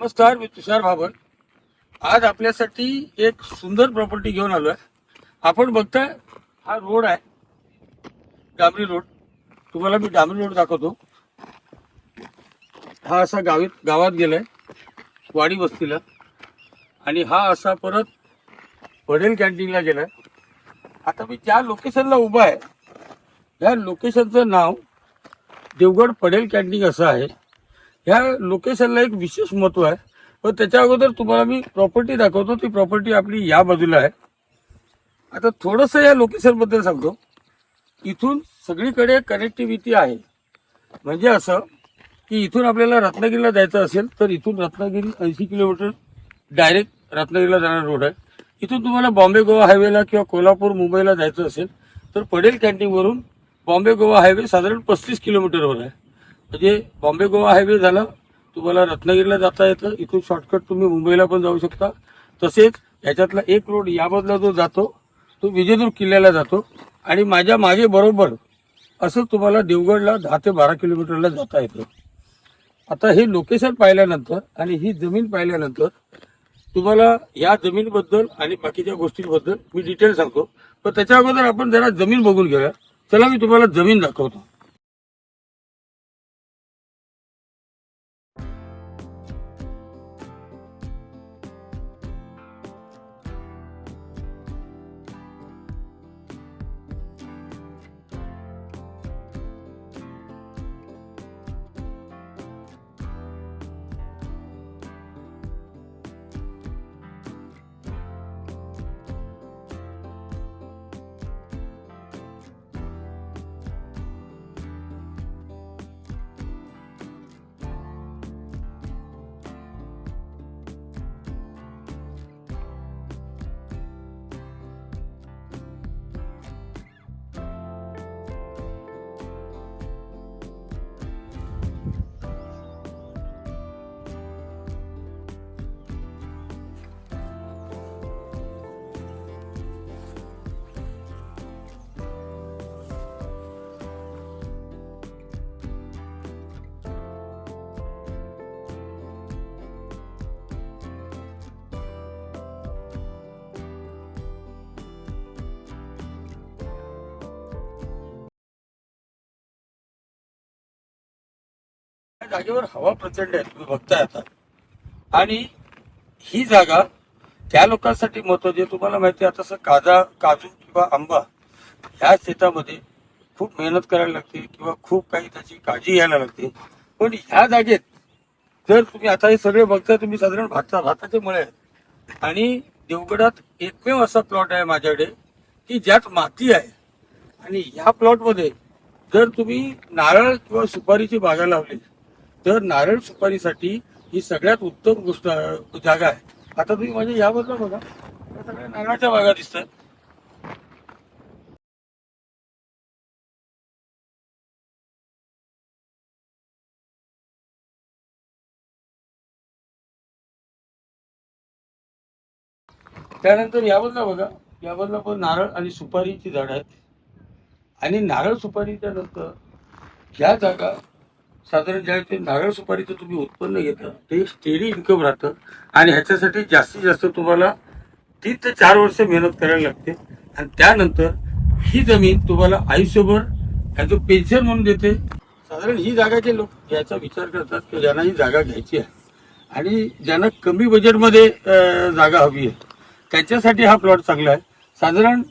नमस्कार, मी तुषार भाबन. आज आपल्यासाठी एक सुंदर प्रॉपर्टी घेऊन आलोय. आपण बघताय हा रोड आहे, डांबरी रोड. तुम्हाला मी डांबरी रोड दाखवतो. हा असा गावात गेलाय वाडी वस्तीला, आणि हा असा परत पडेल कॅन्टीनला गेलाय. आता मी ज्या लोकेशनला उभा आहे या लोकेशनचं नाव देवगड पडेल कॅन्टीन असं आहे. या लोकेशनला एक विशेष महत्व आहे, पण त्याच्या अगोदर तुम्हाला मी प्रॉपर्टी दाखवतो. ती प्रॉपर्टी आपली या बाजूला आहे. आता थोडंसं या लोकेशन बद्दल सांगतो. इथून सगळीकडे कनेक्टिव्हिटी आहे. म्हणजे असं की इथून आपल्याला रत्नागिरीला जायचं असेल तर इथून रत्नागिरी 80 किलोमीटर डायरेक्ट रत्नागिरीला जाणारा रोड आहे. इथून तुम्हाला बॉम्बे गोवा हायवेला किंवा कोल्हापूर मुंबईला जायचं असेल तर पडेल कॅन्टीनवरून बॉम्बे गोवा हायवे साधारण 35 किलोमीटरवर आहे. म्हणजे बॉम्बे गोवा हायवे झाला, तुम्हाला रत्नागिरीला जाता येतं. इथून शॉर्टकट तुम्ही मुंबईला पण जाऊ शकता. तसेच याच्यातला एक रोड यामधला जो जातो तो विजयदुर्ग किल्ल्याला जातो, आणि माझ्या मागे बरोबर असं तुम्हाला देवगडला 10 ते 12 किलोमीटरला जाता येतं. आता हे लोकेशन पाहिल्यानंतर आणि ही जमीन पाहिल्यानंतर तुम्हाला या जमीनबद्दल आणि बाकीच्या गोष्टींबद्दल मी डिटेल सांगतो. पण त्याच्या अगोदर आपण जरा जमीन बघून घेऊया. चला, मी तुम्हाला जमीन दाखवतो. या जागेवर हवा प्रचंड आहे, तुम्ही बघताय आता. आणि ही जागा त्या लोकांसाठी महत्वाची आहे. तुम्हाला माहिती आहे, आता काजू किंवा आंबा ह्या शेतामध्ये खूप मेहनत करायला लागते किंवा खूप काही त्याची काळजी घ्यायला लागते. पण ह्या जागेत जर तुम्ही आता हे सगळे बघताय, तुम्ही साधारण भाताचे मळे आहेत. आणि देवगडात एकमेव असा प्लॉट आहे माझ्याकडे की ज्यात माती आहे. आणि ह्या प्लॉटमध्ये जर तुम्ही नारळ किंवा सुपारीची बागा लावली तर नारळ सुपारीसाठी ही सगळ्यात उत्तम जागा आहे. आता तुम्ही माझ्या याबद्दल बघा, या सगळ्या नारळाच्या बागा दिसतात. त्यानंतर याबद्दल बघा, याबद्दल पण नारळ आणि सुपारीची झाड आहेत. आणि नारळ सुपारीच्या नंतर ह्या जागा साधारण ज्या ते नारळ सुपारीचं तुम्ही उत्पन्न घेता ते स्टेडी इन्कम राहतं. आणि ह्याच्यासाठी जास्तीत जास्त तुम्हाला 3 ते 4 वर्ष मेहनत करायला लागते. आणि त्यानंतर ही जमीन तुम्हाला आयुष्यभर ॲज अ पेन्शन म्हणून देते. साधारण ही जागा जे लोक याचा विचार करतात की ज्यांना ही जागा घ्यायची आहे आणि ज्यांना कमी बजेटमध्ये जागा हवी आहे त्यांच्यासाठी हा प्लॉट चांगला आहे. साधारण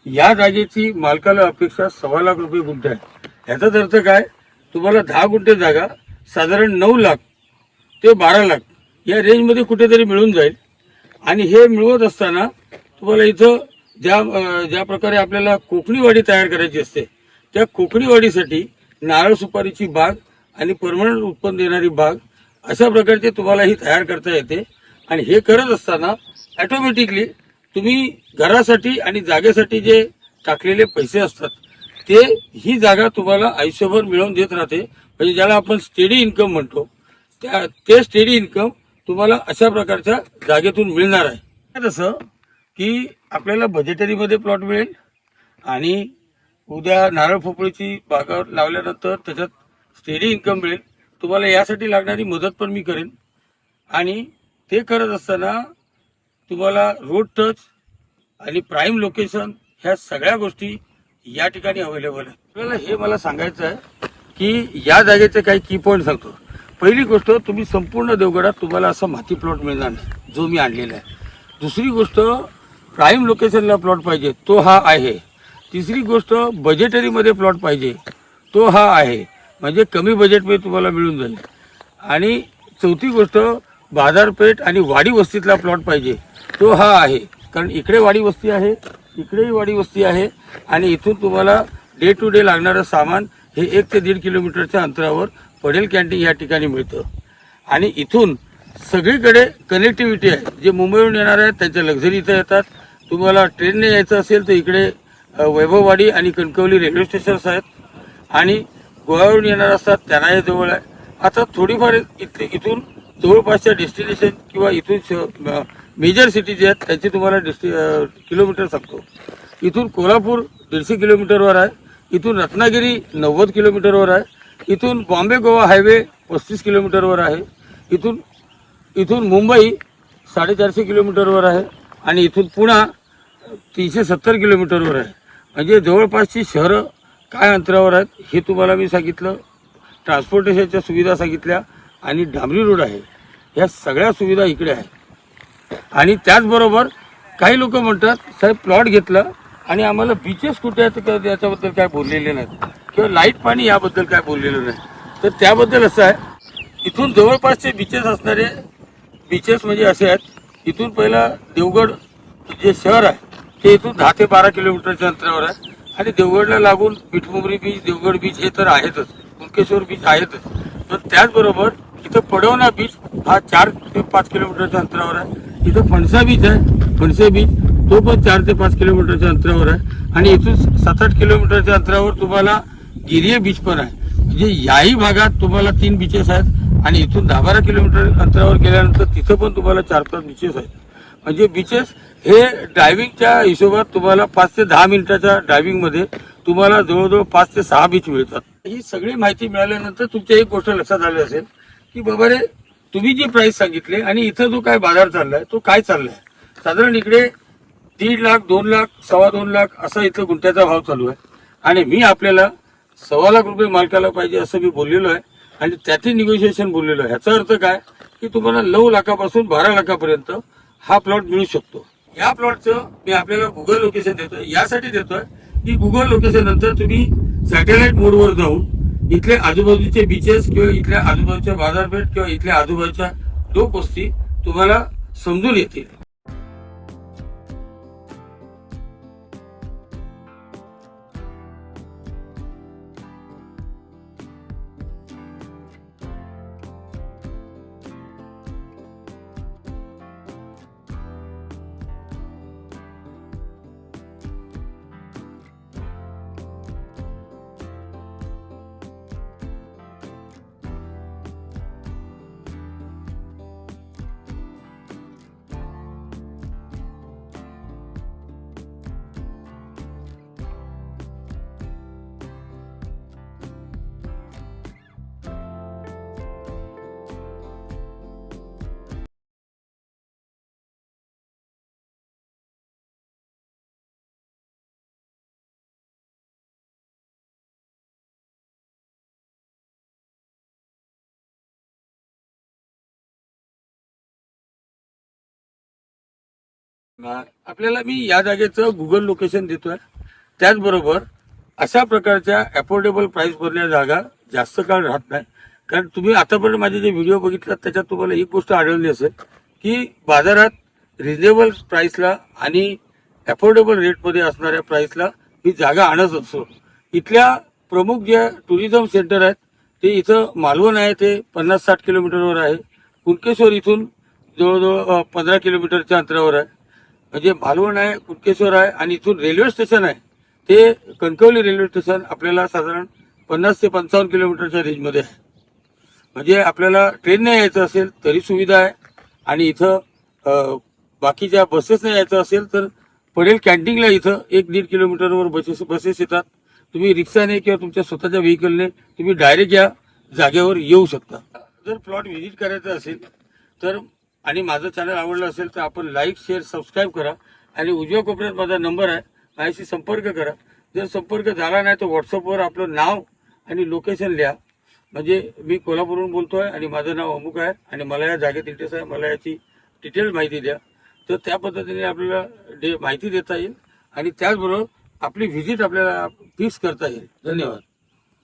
या जागेची मालकाला अपेक्षा 1.25 लाख रुपये गुंठे आहे. ह्याचाच अर्थ काय, तुम्हाला 10 गुंठे जागा साधारण 9 लाख ते 12 लाख या रेंजमध्ये कुठेतरी मिळून जाईल. आणि हे मिळवत असताना तुम्हाला इथं ज्या प्रकारे आपल्याला कोकणी वाडी तयार करायची असते त्या कोकणी वाडीसाठी नारळ सुपारीची बाग आणि परमनंट उत्पन्न देणारी बाग अशा प्रकारचे तुम्हाला ही तयार करता येते. आणि हे करत असताना ऑटोमॅटिकली तुम्ही घरासाठी आणि जागेसाठी जे टाकलेले पैसे असतात ते ही जागा तुम्हाला आयुष्यभर मिळवून देत राहते. म्हणजे ज्याला आपण स्टेडी इन्कम म्हणतो, ते स्टेडी इन्कम तुम्हाला अशा प्रकारच्या जागेतून मिळणार आहे. तसं की आपल्याला बजेटरीमध्ये प्लॉट मिळेल आणि उद्या नारळ पोपळीची बागा लावल्यानंतर त्याच्यात स्टेडी इन्कम मिळेल. तुम्हाला यासाठी लागणारी मदत पण मी करेन. आणि ते करत असताना तुम्हाला रोड टच आणि प्राईम लोकेशन ह्या सगळ्या गोष्टी या ठिकाणी अवेलेबल आहेत. आपल्याला हे मला सांगायचं आहे की या जागेचे काही की पॉईंट सांगतो. पहिली गोष्ट, तुम्ही संपूर्ण देवगडात तुम्हाला असा माती प्लॉट मिळणार नाही जो मी आणलेला आहे. दुसरी गोष्ट, प्राईम लोकेशनला प्लॉट पाहिजे तो हा आहे. तिसरी गोष्ट, बजेटरीमध्ये प्लॉट पाहिजे तो हा आहे, म्हणजे कमी बजेटमध्ये तुम्हाला मिळून जाईल. आणि चौथी गोष्ट, बाजारपेठ आणि वाडी वस्तीतला प्लॉट पाहिजे तो हा आहे. कारण इकडे वाडी वस्ती आहे, इकडेही वाडी वस्ती आहे आणि इथून तुम्हाला डे टू डे लागणारं सामान हे 1 ते 1.5 किलोमीटरच्या अंतरावर पडेल कॅन्टीन या ठिकाणी मिळतं. आणि इथून सगळीकडे कनेक्टिव्हिटी आहे. जे मुंबईहून येणार आहेत त्यांच्या लक्झरी इथं येतात. तुम्हाला ट्रेनने यायचं असेल तर इकडे वैभववाडी आणि कणकवली रेल्वे स्टेशन्स आहेत. आणि गोव्यावरून येणार असतात त्यांना हे जवळ आहे. आता थोडीफार इथून जवळपासच्या डेस्टिनेशन किंवा इथून मेजर सिटी जे आहेत त्यांची तुम्हाला किलोमीटर सांगतो. इथून कोल्हापूर 150 किलोमीटरवर आहे. इथून रत्नागिरी 90 किलोमीटरवर आहे. इथून बॉम्बे गोवा हायवे 35 किलोमीटरवर आहे. इथून मुंबई 450 किलोमीटरवर आहे. आणि इथून पुणे 370 किलोमीटरवर आहे. म्हणजे जवळपासची शहरं काय अंतरावर आहेत हे तुम्हाला मी सांगितलं. ट्रान्सपोर्टेशनच्या सुविधा सांगितल्या आणि डांबरी रोड आहे. ह्या सगळ्या सुविधा इकडे आहेत. आणि त्याचबरोबर काही लोक म्हणतात साहेब प्लॉट घेतला आणि आम्हाला बीचेस कुठे आहेत याच्याबद्दल काय बोललेले नाहीत किंवा लाईट पाणी याबद्दल काय बोललेलं नाही. तर त्याबद्दल असं आहे, इथून जवळपासचे बीचेस असणारे बीचेस म्हणजे असे आहेत. इथून पहिला देवगड जे शहर आहे ते इथून 10 ते 12 किलोमीटरच्या अंतरावर आहे. आणि देवगडला लागून मिठमुंबरी बीच, देवगड बीच हे तर आहेतच, कुणकेश्वर बीच आहेतच. पण त्याचबरोबर इथं पडवणा बीच हा 4 ते 5 किलोमीटरच्या अंतरावर आहे. इथं फणसा बीच आहे, फणसे बीच, तो पण 4 ते 5 किलोमीटरच्या अंतरावर आहे. आणि इथून 7-8 किलोमीटरच्या अंतरावर तुम्हाला गिरिये बीच पण आहे. म्हणजे याही भागात तुम्हाला 3 बीचेस आहेत. आणि इथून 10-12 किलोमीटर अंतरावर गेल्यानंतर तिथं पण तुम्हाला 4-5 बीचेस आहेत. म्हणजे बीचेस हे ड्रायव्हिंगच्या हिशोबात तुम्हाला 5 ते 10 मिनिटाच्या ड्रायव्हिंगमध्ये तुम्हाला जवळजवळ 5 ते 6 बीच मिळतात. ही सगळी माहिती मिळाल्यानंतर तुमच्या एक गोष्ट लक्षात आली असेल की बाबा रे, तुम्ही जी प्राइस सांगितली आणि इथं जो काय बाजार चाललाय तो काय चाललाय. साधारण इकडे 1.5 लाख, 2 लाख, 2.25 लाख असा इथं गुंठ्याचा भाव चालू आहे. आणि मी आपल्याला 1.25 लाख रुपये मालकाला पाहिजे असं मी बोललेलो आहे. आणि त्याचे निगोशिएशन बोललेलो आहे. ह्याचा अर्थ काय की तुम्हाला 9 लाखापासून 12 लाखापर्यंत हा प्लॉट मिळू शकतो. या प्लॉटचं मी आपल्याला गुगल लोकेशन देतोय. यासाठी देतोय की गुगल लोकेशन नंतर तुम्ही सॅटेलाइट मोडवर जाऊन इथले आजूबाजूचे बीचेस किंवा इथल्या आजूबाजूच्या बाजारपेठ किंवा इथल्या आजूबाजूच्या लोकवस्ती तुम्हाला समजून येतील. आपल्याला मी या जागेचं गुगल लोकेशन देतोय. त्याचबरोबर अशा प्रकारच्या अफोर्डेबल प्राइस भरल्या जागा जास्त काळ राहत नाही. कारण तुम्ही आतापर्यंत माझे जे व्हिडिओ बघितलात त्याच्यात तुम्हाला एक गोष्ट आढळली असेल की बाजारात रिजनेबल प्राइसला आणि अफोर्डेबल रेटमध्ये असणाऱ्या प्राइसला ही जागा आणत असतो. इथल्या प्रमुख जे टुरिझम सेंटर आहेत ते इथं मालवण आहे ते 50-60 किलोमीटरवर आहे. कुणकेश्वर इथून जवळजवळ 15 किलोमीटरच्या अंतरावर आहे. म्हणजे मालवण आहे, कुणकेश्वर आहे आणि इथून रेल्वे स्टेशन आहे ते कणकवली रेल्वे स्टेशन आपल्याला साधारण 50 ते 55 किलोमीटरच्या रेंजमध्ये आहे. म्हणजे आपल्याला ट्रेनने यायचं असेल तरी सुविधा आहे. आणि इथं बाकीच्या बसेसने यायचं असेल तर पडेल कॅन्टीनला इथं 1-1.5 किलोमीटरवर बसेस येतात. तुम्ही रिक्षाने किंवा तुमच्या स्वतःच्या व्हेकलने तुम्ही डायरेक्ट या जागेवर येऊ शकता. जर प्लॉट व्हिजिट करायचा असेल तर आणि माझं चॅनल आवडलं असेल तर आपण लाईक शेअर सबस्क्राईब करा आणि उजव्या कोपऱ्यात माझा नंबर आहे, माझ्याशी संपर्क करा. जर संपर्क झाला नाही तर व्हॉट्सअपवर आपलं नाव आणि लोकेशन लिहा. म्हणजे मी कोल्हापूरहून बोलतो आहे आणि माझं नाव अमुक आहे आणि मला या जागेत इंटरेस्ट आहे, मला याची डिटेल माहिती द्या. तर त्या पद्धतीने आपल्याला माहिती देता येईल आणि त्याचबरोबर आपली व्हिजिट आपल्याला फिक्स करता येईल. धन्यवाद.